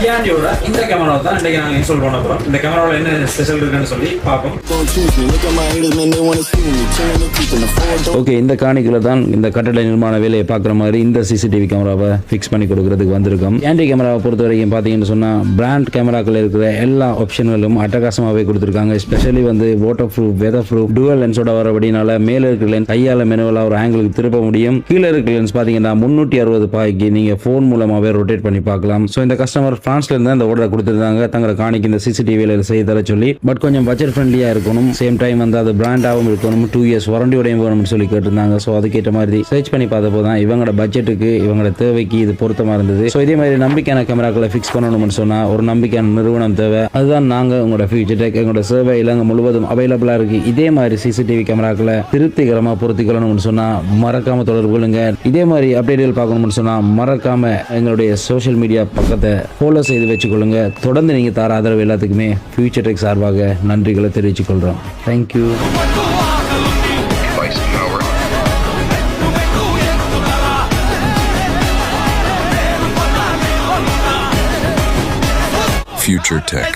கியாண்டியோட இந்த கேமரா தான் இன்னைக்கு நாங்கள் இன்ஸ்டால் பண்ண போகிறோம். இந்த கேமராவில் என்ன ஸ்பெஷல் இருக்குன்னு சொல்லி பார்ப்போம். ஓகே, இந்த காணிக்குள்ள தான் இந்த கட்டட நிர்மாண வேலையை பார்க்குற மாதிரி இந்த சிசிடிவி கேமராவை ஃபிக்ஸ் பண்ணி கொடுக்கறதுக்கு வந்திருக்கோம். கியாண்டி கேமராவை பொறுத்த வரைக்கும் பார்த்தீங்கன்னு சொன்னால் பிராண்ட் கேமராக்கள் இருக்கிற எல்லா ஆப்ஷன்களும் அட்டகாசமாகவே கொடுத்துருக்காங்க. ஸ்பெஷலி வந்து water proof, weather proof, dual லென்ஸோட வரபடினால மேலே இருக்கிற லென்ஸ் கையால் மெனுவலாக ஒரு ஆங்கிளுக்கு திருப்ப முடியும். கீழே இருக்கிற லென்ஸ் பார்த்தீங்கன்னா 360 பாய்க்கு நீங்கள் ஃபோன் மூலமாகவே ரொட்டேட் பண்ணி பார்க்கலாம். ஸோ இந்த கஸ்டமர் பிரான்ஸ்ல இருந்து அந்த ஆர்டர் கொடுத்துருந்தாங்க தங்களை காணிக்கு இந்த சிசிடிவியில் செய்து தர சொல்லி. பட் கொஞ்சம் பட்ஜெட் ஃப்ரெண்ட்லியாக இருக்கணும், சேம் டைம் வந்து அது பிராண்டாகவும் இருக்கணும், 2 years வாரண்டியோடையும் வேணும்னு சொல்லி கேட்டிருந்தாங்க. ஸோ அதுக்கேற்ற மாதிரி சர்ச் பண்ணி பார்த்தப்போ தான் இவங்களோட பட்ஜெட்டுக்கு இவங்களோட தேவைக்கு இது பொருத்தமாக இருந்தது. ஸோ இதே மாதிரி நம்பிக்கையான கேமராக்களை ஃபிக்ஸ் பண்ணணும்னு சொன்னால் ஒரு நம்பிக்கையான நிறுவனம் தேவை. அதுதான் நாங்கள் உங்களோட ஃபியூச்சர் டெக் எங்களோட சேவை இலங்கை முழுவதும் அவைலபிளாக இருக்கு. இதே மாதிரி சிசிடிவி கேமராக்களை திருப்திகரமாக பொருத்திக்கொள்ளணும்னு சொன்னால் மறக்காம தொடர்பு கொள்ளுங்க. இதே மாதிரி அப்டேட்டுகள் பார்க்கணும்னு சொன்னால் மறக்காம எங்களுடைய சோஷியல் மீடியா பக்கத்தை ஃபாலோ செய்து வச்சுக்கொள்ளுங்க. தொடர்ந்து நீங்கள் தர ஆதரவு எல்லாத்துக்குமே ஃபியூச்சர் டெக் சார்பாக நன்றிகளை தெரிவித்துக் கொள்கிறோம். தேங்க்யூ. Future Tech.